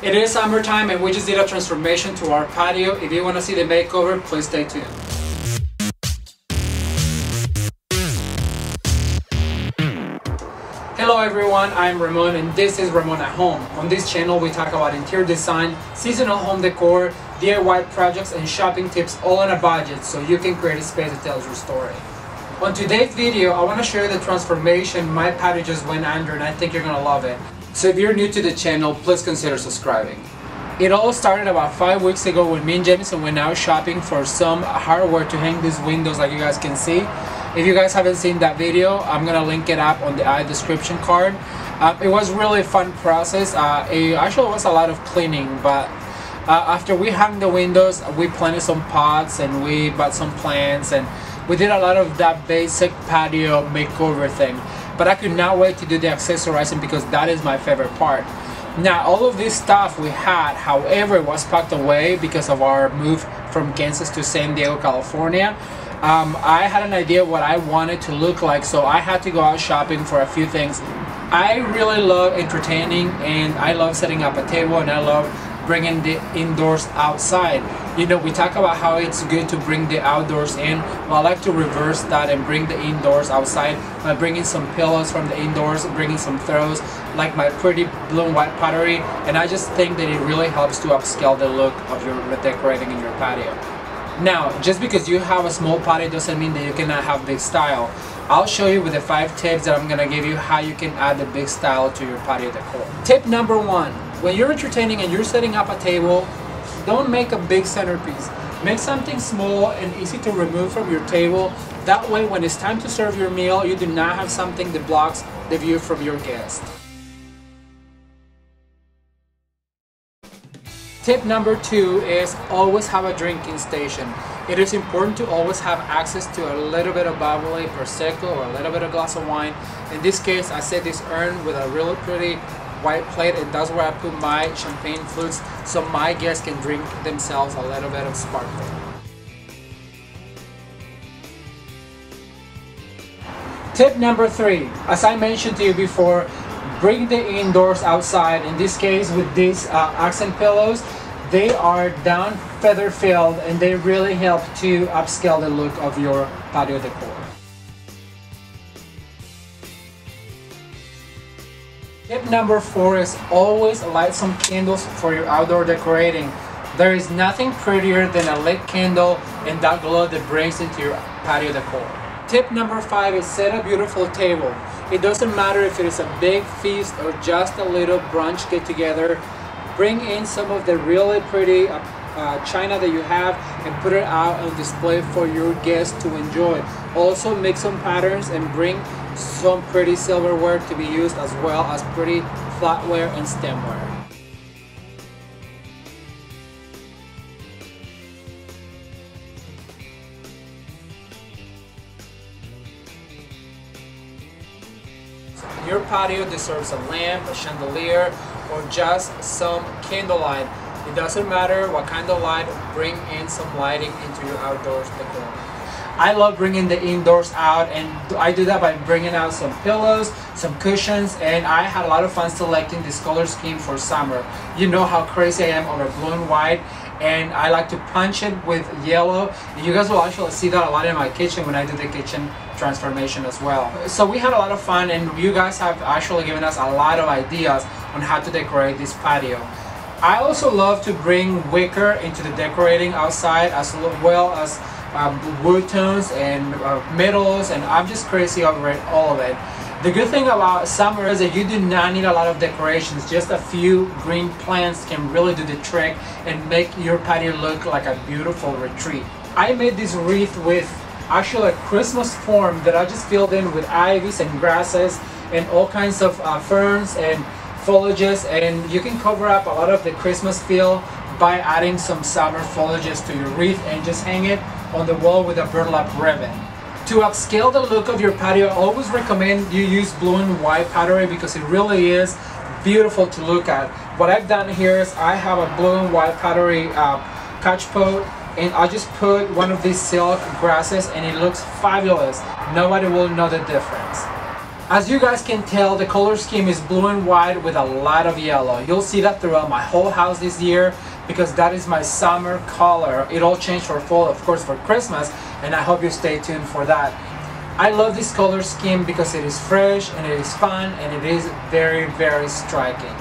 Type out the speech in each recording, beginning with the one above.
It is summertime and we just did a transformation to our patio. If you want to see the makeover, please stay tuned. Hello everyone, I'm Ramon and this is Ramon at Home. On this channel we talk about interior design, seasonal home decor, DIY projects and shopping tips all on a budget so you can create a space that tells your story. On today's video, I want to share the transformation my patio just went under and I think you're going to love it. So if you're new to the channel, please consider subscribing. It all started about 5 weeks ago when me and Jameson went out shopping for some hardware to hang these windows like you guys can see. If you guys haven't seen that video, I'm gonna link it up on the description card. It was really a fun process. It actually was a lot of cleaning, but after we hung the windows, we planted some pots and we bought some plants and we did a lot of that basic patio makeover thing. But I could not wait to do the accessorizing because that is my favorite part. Now all of this stuff we had, however, was packed away because of our move from Kansas to San Diego, California. I had an idea what I wanted to look like, so I had to go out shopping for a few things. I really love entertaining and I love setting up a table and I love bringing the indoors outside. You know, we talk about how it's good to bring the outdoors in. Well, I like to reverse that and bring the indoors outside by bringing some pillows from the indoors, bringing some throws like my pretty blue and white pottery, and I just think that it really helps to upscale the look of your decorating in your patio. Now, just because you have a small patio doesn't mean that you cannot have big style. I'll show you with the 5 tips that I'm gonna give you how you can add the big style to your patio decor. Tip number 1, when you're entertaining and you're setting up a table, don't make a big centerpiece. Make something small and easy to remove from your table. That way, when it's time to serve your meal, you do not have something that blocks the view from your guest. Tip number 2 is always have a drinking station. It is important to always have access to a little bit of bubbly Prosecco or a little bit of glass of wine. In this case, I set this urn with a really pretty white plate, and that's where I put my champagne flutes so my guests can drink themselves a little bit of sparkling. Tip number 3, as I mentioned to you before, bring the indoors outside. In this case with these accent pillows, they are down feather filled and they really help to upscale the look of your patio decor. Tip number 4 is always light some candles for your outdoor decorating. There is nothing prettier than a lit candle and that glow that brings into your patio decor. Tip number 5 is set a beautiful table. It doesn't matter if it is a big feast or just a little brunch get together. Bring in some of the really pretty china that you have and put it out on display for your guests to enjoy. Also mix some patterns and bring some pretty silverware to be used as well as pretty flatware and stemware. Your patio deserves a lamp, a chandelier, or just some candlelight. It doesn't matter what kind of light, bring in some lighting into your outdoors decor. I love bringing the indoors out, and I do that by bringing out some pillows, some cushions, and I had a lot of fun selecting this color scheme for summer. You know how crazy I am over blue and white, and I like to punch it with yellow. You guys will actually see that a lot in my kitchen when I do the kitchen transformation as well. So we had a lot of fun and you guys have actually given us a lot of ideas on how to decorate this patio. I also love to bring wicker into the decorating outside as well as wood tones and metals, and I'm just crazy over it, all of it. The good thing about summer is that you do not need a lot of decorations. Just a few green plants can really do the trick and make your patio look like a beautiful retreat. I made this wreath with actually a Christmas form that I just filled in with ivies and grasses and all kinds of ferns and foliages, and you can cover up a lot of the Christmas feel by adding some summer foliages to your wreath and just hang it on the wall with a burlap ribbon. To upscale the look of your patio, I always recommend you use blue and white pottery because it really is beautiful to look at. What I've done here is I have a blue and white pottery catch pot, and I just put one of these silk grasses and it looks fabulous. Nobody will know the difference. As you guys can tell, the color scheme is blue and white with a lot of yellow. You'll see that throughout my whole house this year because that is my summer color. It all changed for fall, of course, for Christmas, and I hope you stay tuned for that. I love this color scheme because it is fresh and it is fun and it is very, very striking.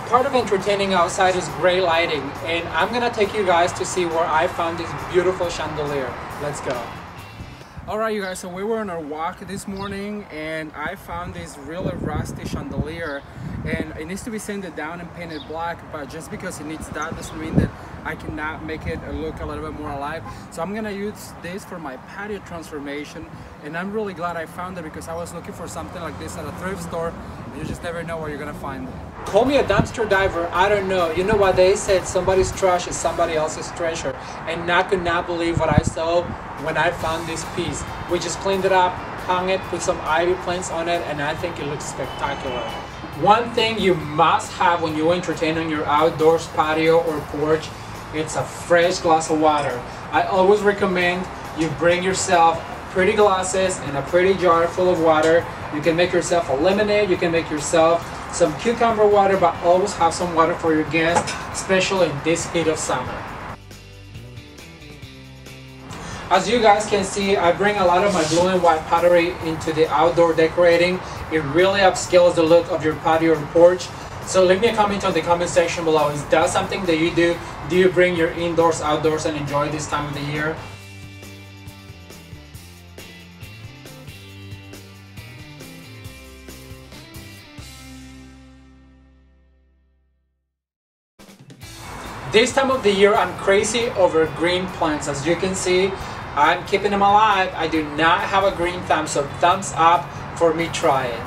Part of entertaining outside is great lighting, and I'm gonna take you guys to see where I found this beautiful chandelier. Let's go. Alright you guys, so we were on our walk this morning and I found this really rusty chandelier, and it needs to be sanded down and painted black, but just because it needs that doesn't mean that I cannot make it look a little bit more alive. So I'm gonna use this for my patio transformation, and I'm really glad I found it because I was looking for something like this at a thrift store and you just never know where you're gonna find it. Call me a dumpster diver, I don't know. You know what they said, somebody's trash is somebody else's treasure. And I could not believe what I saw when I found this piece. We just cleaned it up, hung it, put some ivy plants on it, and I think it looks spectacular. One thing you must have when you entertain on your outdoors patio or porch, it's a fresh glass of water. I always recommend you bring yourself pretty glasses and a pretty jar full of water. You can make yourself a lemonade, you can make yourself some cucumber water, but always have some water for your guests, especially in this heat of summer. As you guys can see, I bring a lot of my blue and white pottery into the outdoor decorating. It really upscales the look of your patio or porch. So leave me a comment on the comment section below. Is that something that you do? Do you bring your indoors, outdoors, and enjoy this time of the year? This time of the year, I'm crazy over green plants. As you can see, I'm keeping them alive. I do not have a green thumb, so thumbs up for me trying.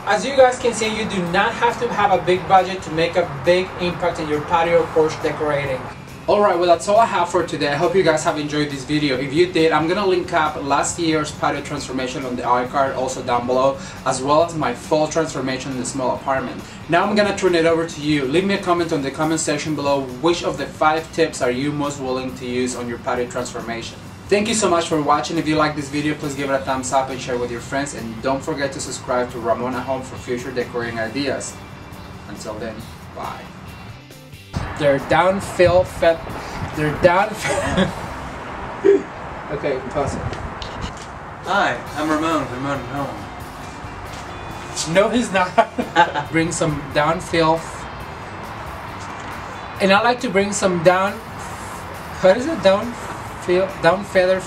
As you guys can see, you do not have to have a big budget to make a big impact in your patio or porch decorating. Alright, well that's all I have for today. I hope you guys have enjoyed this video. If you did, I'm gonna link up last year's patio transformation on the iCard also down below, as well as my fall transformation in the small apartment. Now I'm gonna turn it over to you. Leave me a comment on the comment section below. Which of the 5 tips are you most willing to use on your patio transformation? Thank you so much for watching. If you like this video, please give it a thumbs up and share with your friends, and don't forget to subscribe to Ramon at Home for future decorating ideas. Until then, bye. They're downfill fed. They're down. Okay, pause it. Hi, I'm Ramon. Ramon at Home. No, he's not. Bring some downfill. And I like to bring some down. What is it? Down feather